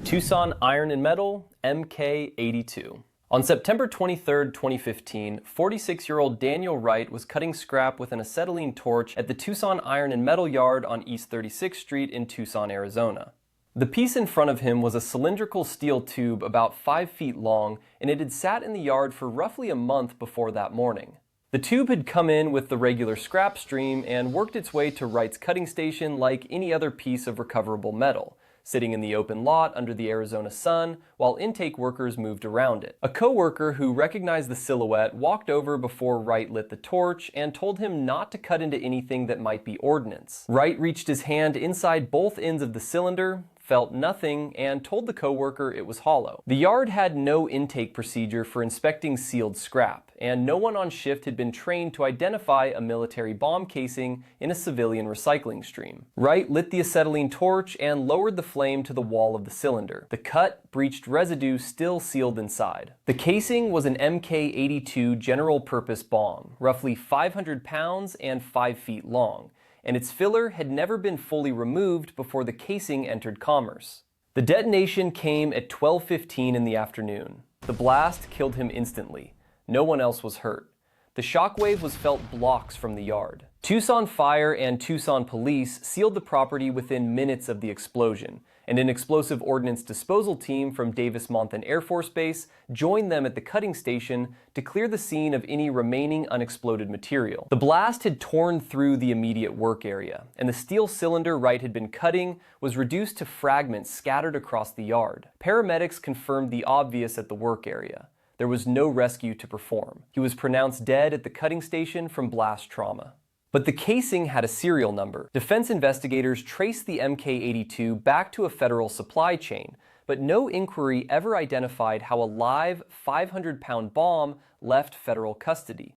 Tucson Iron and Metal MK82. On September 23, 2015, 46-year-old Daniel Wright was cutting scrap with an acetylene torch at the Tucson Iron and Metal Yard on East 36th Street in Tucson, Arizona. The piece in front of him was a cylindrical steel tube about 5 feet long, and it had sat in the yard for roughly a month before that morning. The tube had come in with the regular scrap stream and worked its way to Wright's cutting station like any other piece of recoverable metal, sitting in the open lot under the Arizona sun while intake workers moved around it. A co-worker who recognized the silhouette walked over before Wright lit the torch and told him not to cut into anything that might be ordnance. Wright reached his hand inside both ends of the cylinder, felt nothing, and told the co-worker it was hollow. The yard had no intake procedure for inspecting sealed scrap, and no one on shift had been trained to identify a military bomb casing in a civilian recycling stream. Wright lit the acetylene torch and lowered the flame to the wall of the cylinder. The cut, breached residue still sealed inside. The casing was an MK82 general-purpose bomb, roughly 500 pounds and 5 feet long, and its filler had never been fully removed before the casing entered commerce. The detonation came at 12:15 in the afternoon. The blast killed him instantly. No one else was hurt. The shockwave was felt blocks from the yard. Tucson Fire and Tucson Police sealed the property within minutes of the explosion, and an explosive ordnance disposal team from Davis-Monthan Air Force Base joined them at the cutting station to clear the scene of any remaining unexploded material. The blast had torn through the immediate work area, and the steel cylinder Wright had been cutting was reduced to fragments scattered across the yard. Paramedics confirmed the obvious at the work area. There was no rescue to perform. He was pronounced dead at the cutting station from blast trauma. But the casing had a serial number. Defense investigators traced the MK82 back to a federal supply chain, but no inquiry ever identified how a live 500-pound bomb left federal custody.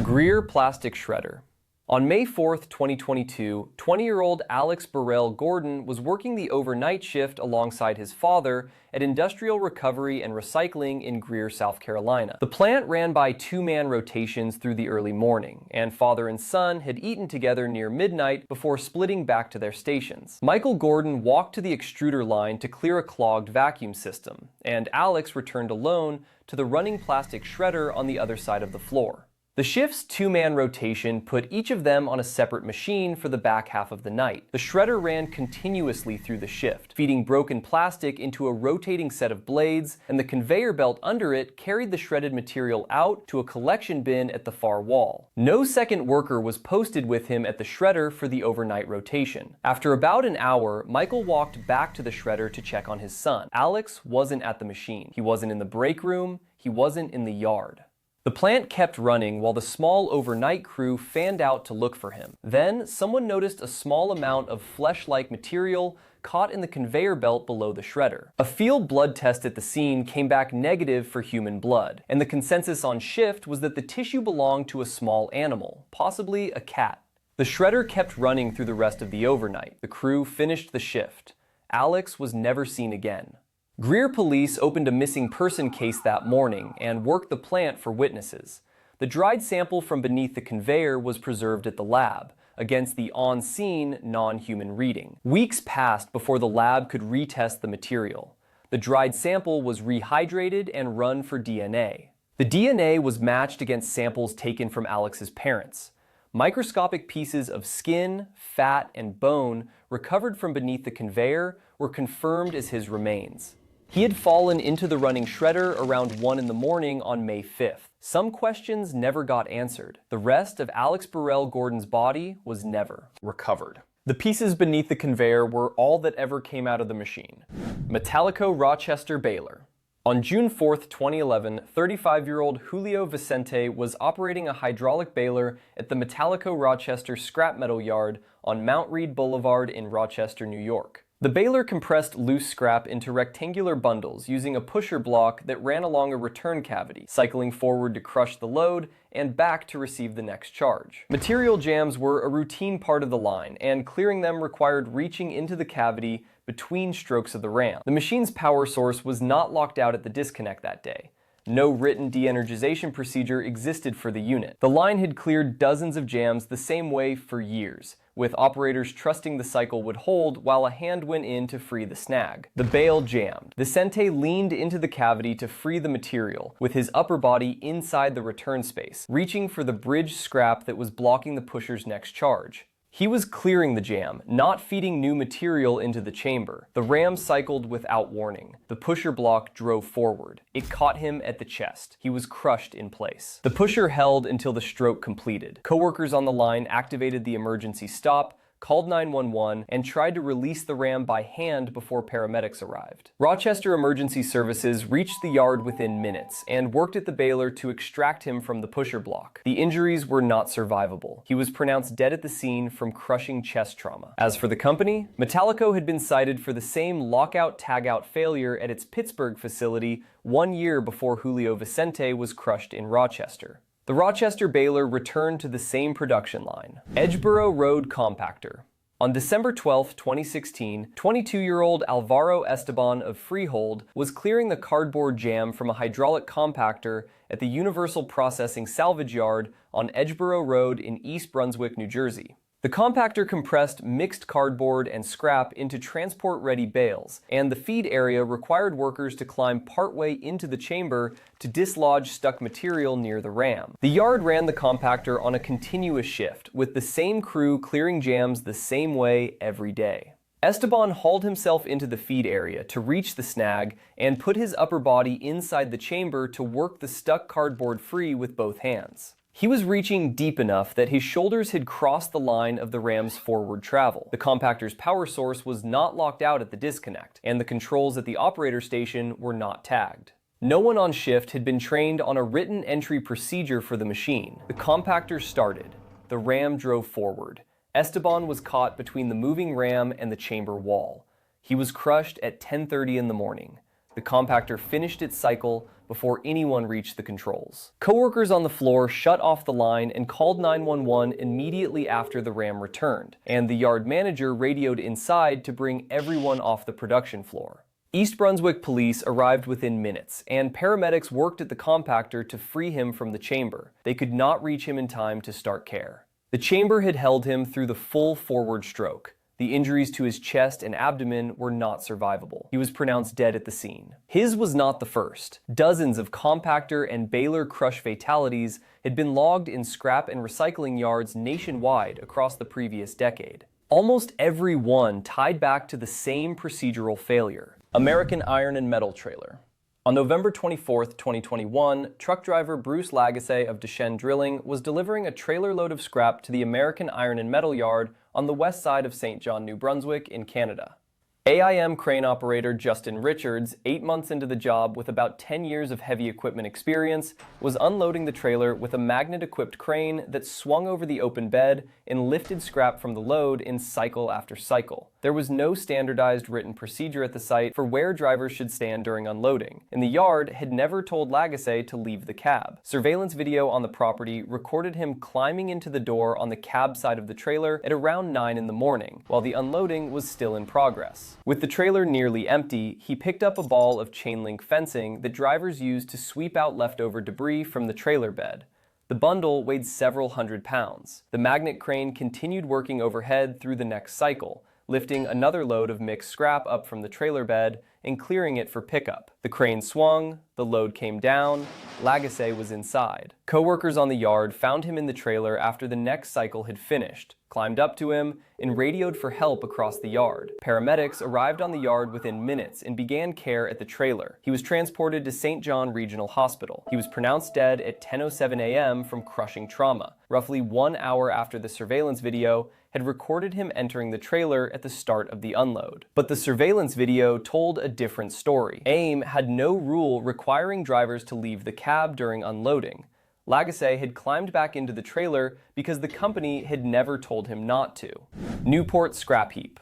Greer Plastic Shredder. On May 4, 2022, 20-year-old Alex Burrell Gordon was working the overnight shift alongside his father at Industrial Recovery and Recycling in Greer, South Carolina. The plant ran by two-man rotations through the early morning, and father and son had eaten together near midnight before splitting back to their stations. Michael Gordon walked to the extruder line to clear a clogged vacuum system, and Alex returned alone to the running plastic shredder on the other side of the floor. The shift's two-man rotation put each of them on a separate machine for the back half of the night. The shredder ran continuously through the shift, feeding broken plastic into a rotating set of blades, and the conveyor belt under it carried the shredded material out to a collection bin at the far wall. No second worker was posted with him at the shredder for the overnight rotation. After about an hour, Michael walked back to the shredder to check on his son. Alex wasn't at the machine. He wasn't in the break room. He wasn't in the yard. The plant kept running while the small overnight crew fanned out to look for him. Then, someone noticed a small amount of flesh-like material caught in the conveyor belt below the shredder. A field blood test at the scene came back negative for human blood, and the consensus on shift was that the tissue belonged to a small animal, possibly a cat. The shredder kept running through the rest of the overnight. The crew finished the shift. Alex was never seen again. Greer police opened a missing person case that morning and worked the plant for witnesses. The dried sample from beneath the conveyor was preserved at the lab, against the on-scene, non-human reading. Weeks passed before the lab could retest the material. The dried sample was rehydrated and run for DNA. The DNA was matched against samples taken from Alex's parents. Microscopic pieces of skin, fat, and bone recovered from beneath the conveyor were confirmed as his remains. He had fallen into the running shredder around 1 in the morning on May 5th. Some questions never got answered. The rest of Alex Burrell Gordon's body was never recovered. The pieces beneath the conveyor were all that ever came out of the machine. Metalico Rochester baler. On June 4, 2011, 35-year-old Julio Vicente was operating a hydraulic baler at the Metalico Rochester scrap metal yard on Mount Read Boulevard in Rochester, New York. The baler compressed loose scrap into rectangular bundles using a pusher block that ran along a return cavity, cycling forward to crush the load and back to receive the next charge. Material jams were a routine part of the line, and clearing them required reaching into the cavity between strokes of the ram. The machine's power source was not locked out at the disconnect that day. No written de-energization procedure existed for the unit. The line had cleared dozens of jams the same way for years, with operators trusting the cycle would hold while a hand went in to free the snag. The bale jammed. Vicente leaned into the cavity to free the material, with his upper body inside the return space, reaching for the bridge scrap that was blocking the pusher's next charge. He was clearing the jam, not feeding new material into the chamber. The ram cycled without warning. The pusher block drove forward. It caught him at the chest. He was crushed in place. The pusher held until the stroke completed. Coworkers on the line activated the emergency stop, called 911, and tried to release the ram by hand before paramedics arrived. Rochester Emergency Services reached the yard within minutes and worked at the baler to extract him from the pusher block. The injuries were not survivable. He was pronounced dead at the scene from crushing chest trauma. As for the company, Metalico had been cited for the same lockout-tagout failure at its Pittsburgh facility 1 year before Julio Vicente was crushed in Rochester. The Rochester baler returned to the same production line. Edgeboro Road compactor. On December 12, 2016, 22-year-old Alvaro Esteban of Freehold was clearing the cardboard jam from a hydraulic compactor at the Universal Processing Salvage Yard on Edgeboro Road in East Brunswick, New Jersey. The compactor compressed mixed cardboard and scrap into transport-ready bales, and the feed area required workers to climb partway into the chamber to dislodge stuck material near the ram. The yard ran the compactor on a continuous shift, with the same crew clearing jams the same way every day. Esteban hauled himself into the feed area to reach the snag and put his upper body inside the chamber to work the stuck cardboard free with both hands. He was reaching deep enough that his shoulders had crossed the line of the ram's forward travel. The compactor's power source was not locked out at the disconnect, and the controls at the operator station were not tagged. No one on shift had been trained on a written entry procedure for the machine. The compactor started. The ram drove forward. Esteban was caught between the moving ram and the chamber wall. He was crushed at 10:30 in the morning. The compactor finished its cycle before anyone reached the controls. Coworkers on the floor shut off the line and called 911 immediately after the ram returned, and the yard manager radioed inside to bring everyone off the production floor. East Brunswick police arrived within minutes, and paramedics worked at the compactor to free him from the chamber. They could not reach him in time to start care. The chamber had held him through the full forward stroke. The injuries to his chest and abdomen were not survivable. He was pronounced dead at the scene. His was not the first. Dozens of compactor and baler crush fatalities had been logged in scrap and recycling yards nationwide across the previous decade. Almost every one tied back to the same procedural failure. American Iron and Metal Trailer. On November 24, 2021, truck driver Bruce Lagasse of Deschen Drilling was delivering a trailer load of scrap to the American Iron and Metal Yard on the west side of St. John, New Brunswick in Canada. AIM crane operator Justin Richards, 8 months into the job with about 10 years of heavy equipment experience, was unloading the trailer with a magnet-equipped crane that swung over the open bed and lifted scrap from the load in cycle after cycle. There was no standardized written procedure at the site for where drivers should stand during unloading, and the yard had never told Lagasse to leave the cab. Surveillance video on the property recorded him climbing into the door on the cab side of the trailer at around 9 in the morning, while the unloading was still in progress. With the trailer nearly empty, he picked up a ball of chain link fencing that drivers used to sweep out leftover debris from the trailer bed. The bundle weighed several hundred pounds. The magnet crane continued working overhead through the next cycle, lifting another load of mixed scrap up from the trailer bed and clearing it for pickup. The crane swung, the load came down, Lagasse was inside. Coworkers on the yard found him in the trailer after the next cycle had finished, climbed up to him, and radioed for help across the yard. Paramedics arrived on the yard within minutes and began care at the trailer. He was transported to St. John Regional Hospital. He was pronounced dead at 10:07 a.m. from crushing trauma, roughly 1 hour after the surveillance video had recorded him entering the trailer at the start of the unload. But the surveillance video told a different story. AIM had no rule requiring drivers to leave the cab during unloading. Lagasse had climbed back into the trailer because the company had never told him not to. Newport scrap heap.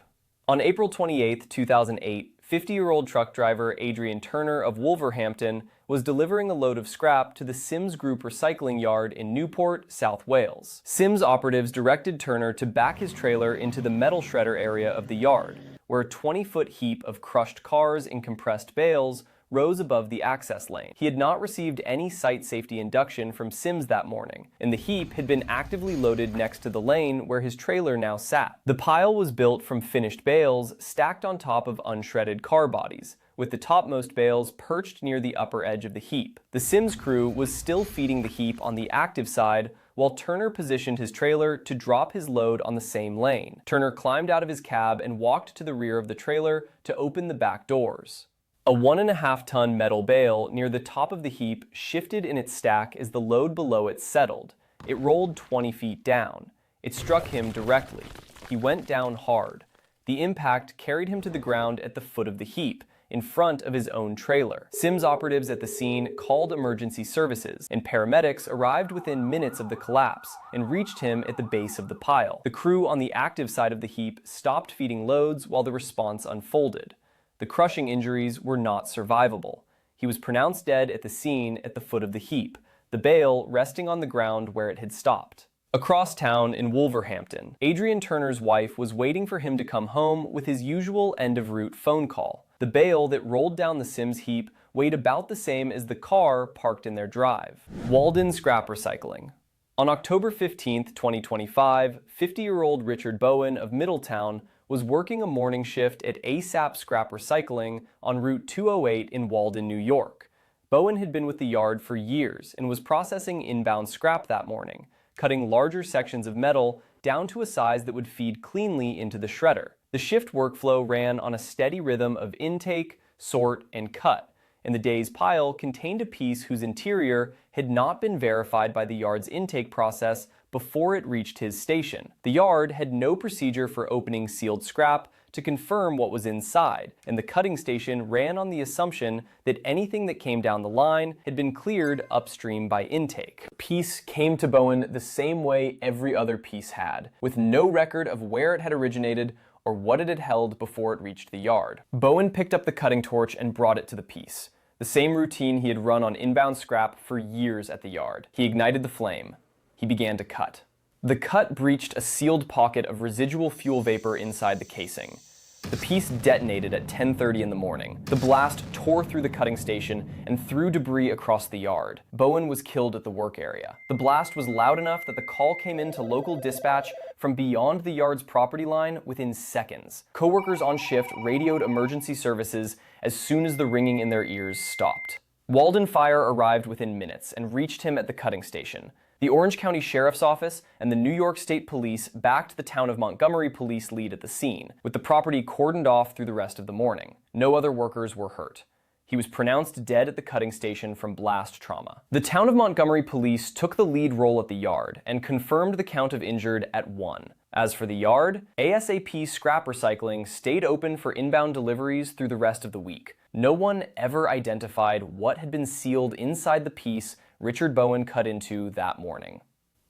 On April 28, 2008, 50-year-old truck driver Adrian Turner of Wolverhampton was delivering a load of scrap to the Sims Group recycling yard in Newport, South Wales. Sims operatives directed Turner to back his trailer into the metal shredder area of the yard, where a 20-foot heap of crushed cars and compressed bales rose above the access lane. He had not received any site safety induction from Sims that morning, and the heap had been actively loaded next to the lane where his trailer now sat. The pile was built from finished bales stacked on top of unshredded car bodies, with the topmost bales perched near the upper edge of the heap. The Sims crew was still feeding the heap on the active side, while Turner positioned his trailer to drop his load on the same lane. Turner climbed out of his cab and walked to the rear of the trailer to open the back doors. A 1.5-ton metal bale near the top of the heap shifted in its stack as the load below it settled. It rolled 20 feet down. It struck him directly. He went down hard. The impact carried him to the ground at the foot of the heap, in front of his own trailer. Sims operatives at the scene called emergency services, and paramedics arrived within minutes of the collapse and reached him at the base of the pile. The crew on the active side of the heap stopped feeding loads while the response unfolded. The crushing injuries were not survivable. He was pronounced dead at the scene at the foot of the heap, the bale resting on the ground where it had stopped. Across town in Wolverhampton, Adrian Turner's wife was waiting for him to come home with his usual end-of-route phone call. The bale that rolled down the Sims heap weighed about the same as the car parked in their drive. Walden scrap recycling. On October 15, 2025, 50-year-old Richard Bowen of Middletown was working a morning shift at ASAP Scrap Recycling on Route 208 in Walden, New York. Bowen had been with the yard for years and was processing inbound scrap that morning, cutting larger sections of metal down to a size that would feed cleanly into the shredder. The shift workflow ran on a steady rhythm of intake, sort, and cut, and the day's pile contained a piece whose interior had not been verified by the yard's intake process before it reached his station. The yard had no procedure for opening sealed scrap to confirm what was inside, and the cutting station ran on the assumption that anything that came down the line had been cleared upstream by intake. The piece came to Bowen the same way every other piece had, with no record of where it had originated or what it had held before it reached the yard. Bowen picked up the cutting torch and brought it to the piece, the same routine he had run on inbound scrap for years at the yard. He ignited the flame. He began to cut. The cut breached a sealed pocket of residual fuel vapor inside the casing. The piece detonated at 10:30 in the morning. The blast tore through the cutting station and threw debris across the yard. Bowen was killed at the work area. The blast was loud enough that the call came in to local dispatch from beyond the yard's property line within seconds. Coworkers on shift radioed emergency services as soon as the ringing in their ears stopped. Walden Fire arrived within minutes and reached him at the cutting station. The Orange County Sheriff's Office and the New York State Police backed the town of Montgomery police lead at the scene, with the property cordoned off through the rest of the morning. No other workers were hurt. He was pronounced dead at the cutting station from blast trauma. The town of Montgomery police took the lead role at the yard and confirmed the count of injured at 1. As for the yard, ASAP Scrap Recycling stayed open for inbound deliveries through the rest of the week. No one ever identified what had been sealed inside the piece Richard Bowen cut into that morning.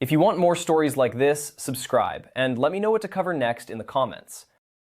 If you want more stories like this, subscribe, and let me know what to cover next in the comments.